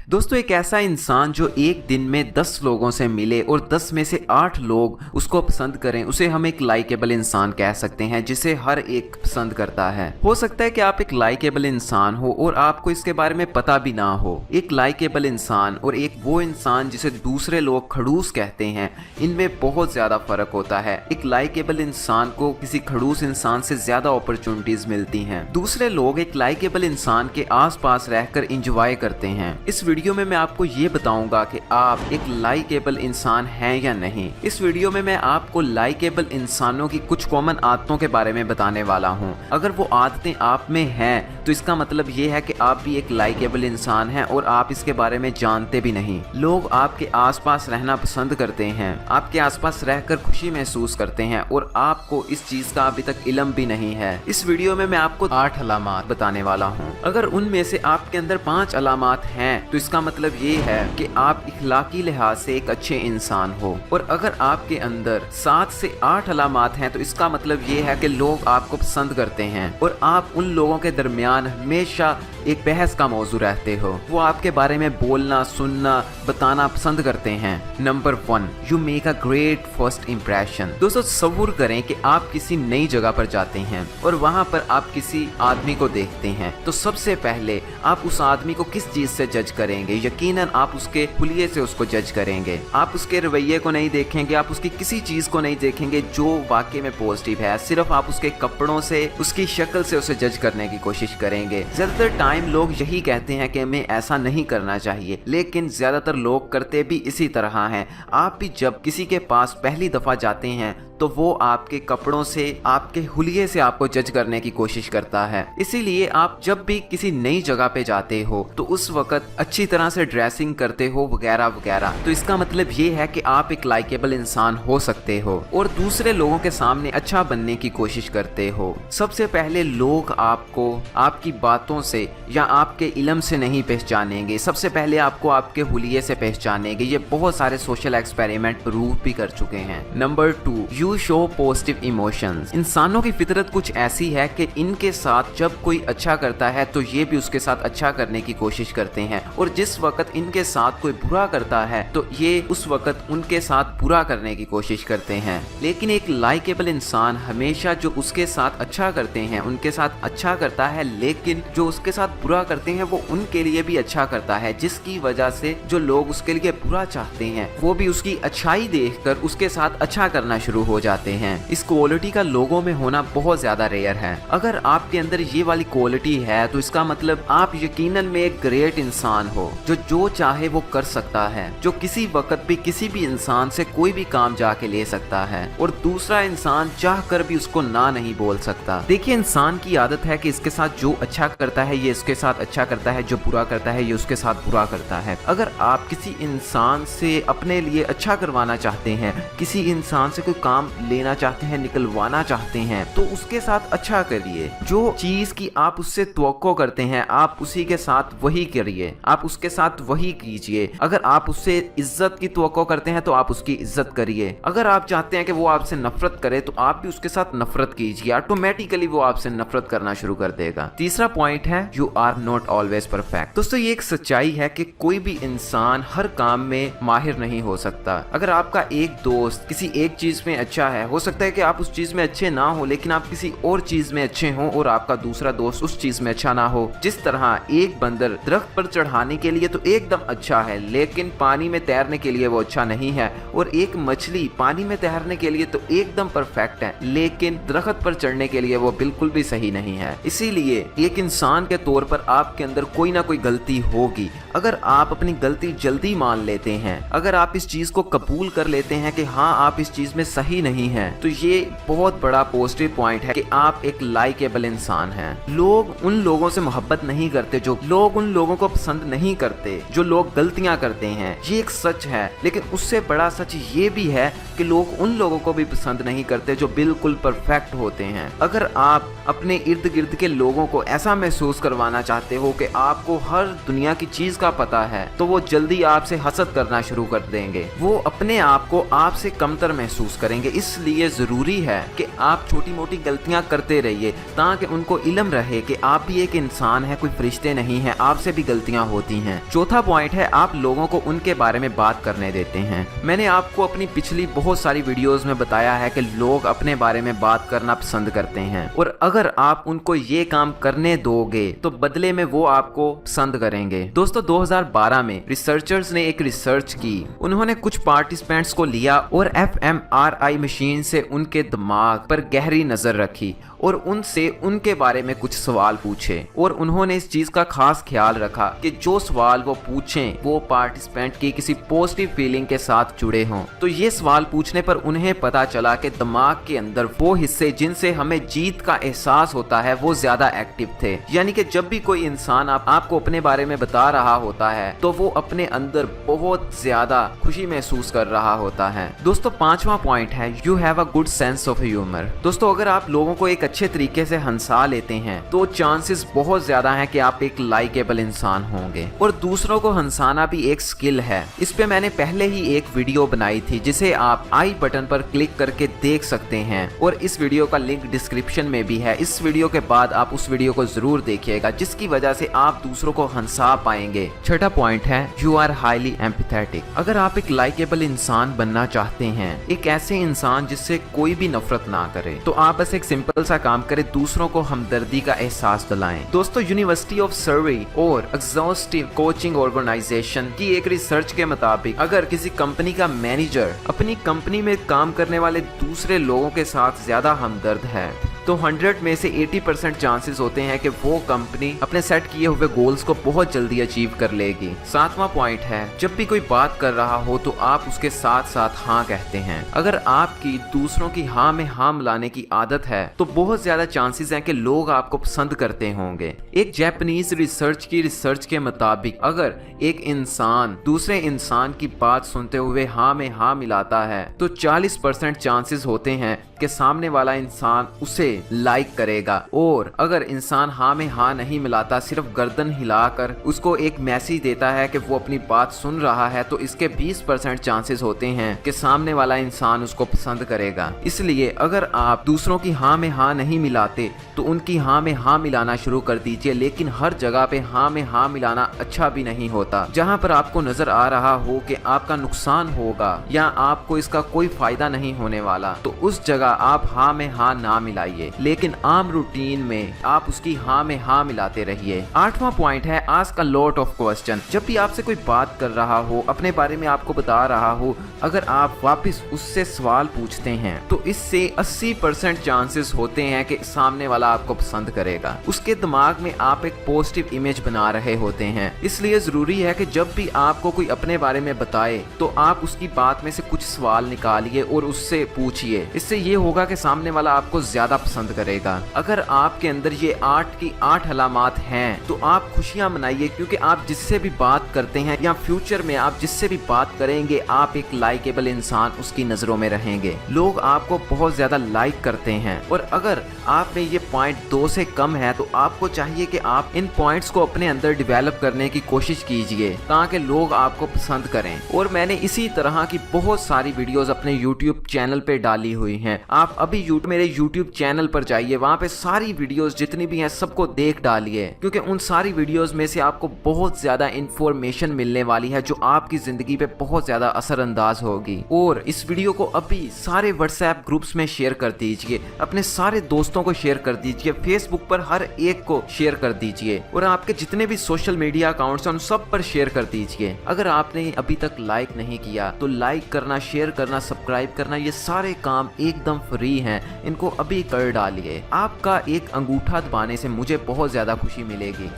दोस्तों, एक ऐसा इंसान जो एक दिन में 10 लोगों से मिले और 10 में से 8 लोग उसको पसंद करें, उसे हम एक लाइकेबल इंसान कह सकते हैं, जिसे हर एक पसंद करता है। हो सकता है कि आप एक लाइकेबल इंसान हो और आपको इसके बारे में पता भी ना हो। एक लाइकेबल इंसान और एक वो इंसान जिसे दूसरे लोग खड़ूस कहते हैं, इनमें बहुत ज्यादा फर्क होता है। एक लाइकेबल इंसान को किसी खड़ूस इंसान से ज्यादा अपॉर्चुनिटीज मिलती हैं। दूसरे लोग एक लाइकेबल इंसान के आसपास रहकर एंजॉय करते हैं। इस वीडियो में मैं आपको ये बताऊंगा कि आप एक लाइकेबल इंसान हैं या नहीं। इस वीडियो में मैं आपको लाइकेबल इंसानों की कुछ कॉमन आदतों के बारे में बताने वाला हूं। अगर वो आदतें आप में हैं तो इसका मतलब ये है कि आप भी एक लाइकेबल इंसान हैं और आप इसके बारे में जानते भी नहीं। लोग आपके आसपास रहना पसंद करते हैं, आपके आसपास रहकर खुशी महसूस करते हैं और आपको इस चीज का अभी तक इल्म भी नहीं है। इस वीडियो में मैं आपको 8 अलामात बताने वाला हूँ। अगर उनमें से आपके अंदर 5 अलामात हैं तो इसका मतलब ये है कि आप इखलाकी लिहाज से एक अच्छे इंसान हो, और अगर आपके अंदर 7 से 8 अलामात हैं तो इसका मतलब ये है कि लोग आपको पसंद करते हैं और आप उन लोगों के दरमियान हमेशा एक बहस का मौजू रहते हो। वो आपके बारे में बोलना, सुनना, बताना पसंद करते हैं। Number 1, you make a great first impression. दोस्तों, तसव्वुर करें कि आप किसी नई जगह पर जाते हैं और वहां पर आप किसी आदमी को देखते हैं, तो सबसे पहले आप उस आदमी को किस चीज से जज करेंगे? यकीनन आप उसके हुलिये से उसको जज करेंगे। आप उसके रवैये को नहीं देखेंगे, आप उसकी किसी चीज को नहीं देखेंगे जो वाकई में पॉजिटिव है। सिर्फ आप उसके कपड़ों से, उसकी शक्ल से उसे जज करने की कोशिश करेंगे। ज्यादातर टाइम लोग यही कहते हैं कि हमें ऐसा नहीं करना चाहिए, लेकिन ज्यादातर लोग करते भी इसी तरह हैं। आप भी जब किसी के पास पहली दफा जाते हैं तो वो आपके कपड़ों से, आपके हुलिये से आपको जज करने की कोशिश करता है। इसीलिए आप जब भी किसी नई जगह पे जाते हो तो उस वक्त अच्छी तरह से ड्रेसिंग करते हो वगैरह वगैरह। तो इसका मतलब ये है कि आप एक लाइकेबल इंसान हो सकते हो और दूसरे लोगों के सामने अच्छा बनने की कोशिश करते हो। सबसे पहले लोग आपको आपकी बातों से या आपके इल्म से नहीं पहचानेंगे, सबसे पहले आपको आपके हुलिये से पहचानेंगे। ये बहुत सारे सोशल एक्सपेरिमेंट प्रूव भी कर चुके हैं। Number 2, you show positive emotions. इंसानों की फितरत कुछ ऐसी है कि इनके साथ जब कोई अच्छा करता है तो ये भी उसके साथ अच्छा करने की कोशिश करते हैं, और जिस वक्त इनके साथ कोई बुरा करता है तो ये उस वक्त उनके साथ बुरा करने की कोशिश करते हैं। लेकिन एक लाइकेबल इंसान हमेशा जो उसके साथ अच्छा करते हैं उनके साथ अच्छा करता है, लेकिन जो उसके साथ बुरा करते हैं वो उनके लिए भी अच्छा करता है, जिसकी वजह से जो लोग उसके लिए बुरा चाहते हैं वो भी उसकी अच्छाई देखकर उसके साथ अच्छा करना शुरू हो जाते हैं। इस क्वालिटी का लोगों में होना बहुत ज्यादा रेयर है। अगर आपके अंदर ये वाली क्वालिटी है तो इसका मतलब आप यकीनन में एक ग्रेट इंसान हो, जो चाहे वो कर सकता है, जो किसी वक्त भी किसी भी इंसान से कोई भी काम जाके ले सकता है और दूसरा इंसान चाह कर भी उसको ना नहीं बोल सकता। देखिए, इंसान की आदत है कि इसके साथ जो अच्छा करता है ये इसके साथ अच्छा करता है, जो बुरा करता है ये उसके साथ बुरा करता है। अगर आप किसी इंसान से अपने लिए अच्छा करवाना चाहते हैं, किसी इंसान से कोई काम लेना चाहते हैं, निकलवाना चाहते हैं, तो उसके साथ अच्छा करिए। जो चीज की आप उससे तवक्को करते हैं आप उसी के साथ वही करिए, आप उसके साथ वही कीजिए। अगर आप उससे इज्जत की तवक्को करते हैं तो आप उसकी इज्जत करिए। अगर आप चाहते हैं कि वो आपसे नफरत करे तो आप भी उसके साथ नफरत कीजिए, ऑटोमेटिकली वो आपसे नफरत करना शुरू कर देगा। तीसरा पॉइंट है, you are not always perfect. दोस्तों, ये एक सच्चाई है कि कोई भी इंसान हर काम में माहिर नहीं हो सकता। अगर आपका एक दोस्त किसी एक चीज में अच्छा है, हो सकता है कि आप उस चीज में अच्छे ना हो, लेकिन आप किसी और चीज में अच्छे हो और आपका दूसरा दोस्त उस चीज में अच्छा ना हो। जिस तरह एक बंदर दरख्त पर चढ़ाने के लिए तो एकदम अच्छा है, लेकिन पानी में तैरने के लिए वो अच्छा नहीं है, और एक मछली पानी में तैरने के लिए तो एकदम परफेक्ट है, लेकिन दरख्त पर चढ़ने के लिए वो बिल्कुल भी सही नहीं है। इसीलिए एक इंसान के तौर पर आपके अंदर कोई ना कोई गलती होगी। अगर आप अपनी गलती जल्दी मान लेते हैं, अगर आप इस चीज को कबूल कर लेते हैं कि हाँ आप इस चीज में सही नहीं है, तो ये बहुत बड़ा पॉजिटिव पॉइंट है कि आप एक लाइकेबल इंसान हैं। लोग उन लोगों से मोहब्बत नहीं करते, जो लोग उन लोगों को पसंद नहीं करते, जो लोग गलतियां करते हैं। ये एक सच है, लेकिन उससे बड़ा सच ये भी है कि लोग उन लोगों को भी पसंद नहीं करते जो बिल्कुल परफेक्ट होते हैं। अगर आप अपने इर्द गिर्द के लोगों को ऐसा महसूस करवाना चाहते हो कि आपको हर दुनिया की चीज का पता है, तो वो जल्दी आपसे हसद करना शुरू कर देंगे। वो अपने आप को आपसे कमतर महसूस करेंगे। इसलिए जरूरी है कि आप छोटी मोटी गलतियां करते रहिए ताकि उनको इल्म रहे कि आप भी एक इंसान है, कोई फरिश्ते नहीं है, आपसे भी गलतियां होती हैं। चौथा पॉइंट है आप लोगों को उनके बारे में बात करने देते हैं। मैंने आपको अपनी पिछली बहुत सारी वीडियोस में बताया है कि लोग अपने बारे में बात करना पसंद करते हैं और अगर आप उनको ये काम करने दोगे तो बदले में वो आपको पसंद करेंगे। दोस्तों 2012 में रिसर्चर्स ने एक रिसर्च की। उन्होंने कुछ पार्टिसिपेंट्स को लिया और fMRI मशीन से उनके दिमाग पर गहरी नजर रखी और उनसे उनके बारे में कुछ सवाल पूछे और उन्होंने इस चीज का खास ख्याल रखा कि जो सवाल वो पूछें वो पार्टिसिपेंट की किसी पॉजिटिव फीलिंग के साथ जुड़े हों। तो ये सवाल पूछने पर उन्हें पता चला कि दिमाग के अंदर वो हिस्से जिनसे हमें जीत का एहसास होता है वो ज्यादा एक्टिव थे। यानी कि जब भी कोई इंसान आपको अपने बारे में बता रहा होता है तो वो अपने अंदर बहुत ज्यादा खुशी महसूस कर रहा होता है। दोस्तों 5वां पॉइंट है you have a good sense of humour. दोस्तों अगर आप लोगों को एक अच्छे तरीके से हंसा लेते हैं तो चांसेस बहुत ज्यादा हैं कि आप एक लाइकेबल इंसान होंगे। और दूसरों को हंसाना भी एक स्किल है। इस पे मैंने पहले ही एक वीडियो बनाई थी जिसे आप आई बटन पर क्लिक करके देख सकते हैं और इस वीडियो का लिंक डिस्क्रिप्शन में भी है। इस वीडियो के बाद आप उस वीडियो को जरूर देखिएगा जिसकी वजह से आप दूसरों को हंसा पाएंगे। छठा पॉइंट है यू आर हाईली एम्पैथेटिक। अगर आप एक लाइकेबल इंसान बनना चाहते हैं, एक ऐसे इंसान जिससे कोई भी नफरत ना करे, तो आप बस एक सिंपल सा काम करें, दूसरों को हमदर्दी का एहसास दिलाएं। दोस्तों यूनिवर्सिटी ऑफ सर्वे और एग्जॉस्टिव कोचिंग ऑर्गेनाइजेशन की एक रिसर्च के मुताबिक अगर किसी कंपनी का मैनेजर अपनी कंपनी में काम करने वाले दूसरे लोगों के साथ ज्यादा हमदर्द है तो 100 में से 80% चांसेस होते हैं कि वो कंपनी अपने सेट किए हुए गोल्स को बहुत जल्दी अचीव कर लेगी। 7वां पॉइंट है जब भी कोई बात कर रहा हो तो आप उसके साथ साथ हाँ कहते हैं। अगर आपकी दूसरों की हाँ में हाँ मिलाने की आदत है तो बहुत ज्यादा चांसेस हैं कि लोग आपको पसंद करते होंगे। एक जापानीज रिसर्च के मुताबिक अगर एक इंसान दूसरे इंसान की बात सुनते हुए हाँ में हाँ मिलाता है तो 40% चांसेस होते हैं कि सामने वाला इंसान उसे लाइक करेगा। और अगर इंसान हाँ में हाँ नहीं मिलाता, सिर्फ गर्दन हिलाकर उसको एक मैसेज देता है कि वो अपनी बात सुन रहा है, तो इसके 20% चांसेस होते हैं कि सामने वाला इंसान उसको पसंद करेगा। इसलिए अगर आप दूसरों की हाँ में हाँ नहीं मिलाते तो उनकी हाँ में हाँ मिलाना शुरू कर दीजिए। लेकिन हर जगह पे हाँ में हाँ मिलाना अच्छा भी नहीं होता। जहाँ पर आपको नजर आ रहा हो कि आपका नुकसान होगा या आपको इसका कोई फायदा नहीं होने वाला, तो उस जगह आप हाँ में हाँ ना मिलाइए, लेकिन आम रूटीन में आप उसकी हाँ में हाँ मिलाते रहिए। 8वां पॉइंट है ask a lot of question. जब भी आपसे कोई बात कर रहा हो, अपने बारे में आपको बता रहा हो, अगर आप वापस उससे सवाल पूछते हैं तो इससे 80% चांसेस होते हैं कि सामने वाला आपको पसंद करेगा। उसके दिमाग में आप एक पॉजिटिव इमेज बना रहे होते हैं। इसलिए जरूरी है कि जब भी आपको कोई अपने बारे में बताए तो आप उसकी बात में से कुछ सवाल निकालिए और उससे पूछिए। इससे ये होगा कि सामने वाला आपको ज्यादा पसंद करेगा। अगर आपके अंदर ये 8 की 8 अलामात हैं तो आप खुशियां मनाइए, क्योंकि आप जिससे भी बात करते हैं या फ्यूचर में आप जिससे भी बात करेंगे आप एक लाइकेबल इंसान उसकी नजरों में रहेंगे। लोग आपको बहुत ज्यादा लाइक करते हैं। और अगर आप में ये पॉइंट 2 से कम है तो आपको चाहिए कि आप इन पॉइंट्स को अपने अंदर डेवलप करने की कोशिश कीजिए ताकि लोग आपको पसंद करें। और मैंने इसी तरह की बहुत सारी वीडियोस अपने यूट्यूब चैनल पे डाली हुई हैं। आप अभी मेरे यूट्यूब चैनल पर जाइए, वहाँ पे सारी वीडियोस जितनी भी हैं सबको देख डालिए, क्योंकि उन सारी वीडियोस में से आपको बहुत ज्यादा इंफॉर्मेशन मिलने वाली है जो आपकी जिंदगी पे बहुत ज्यादा असरअंदाज होगी। और इस वीडियो को अभी सारे व्हाट्सएप ग्रुप्स में शेयर कर दीजिए, अपने सारे दोस्तों को शेयर कर दीजिए, फेसबुक पर हर एक को शेयर कर दीजिए और आपके जितने भी सोशल मीडिया अकाउंट्स हैं उन सब पर शेयर कर दीजिए। अगर आपने अभी तक लाइक नहीं किया तो लाइक करना, शेयर करना, सब्सक्राइब करना, ये सारे काम एकदम फ्री हैं, इनको अभी कर डालिए। आपका एक अंगूठा दबाने से मुझे बहुत ज्यादा खुशी मिलेगी।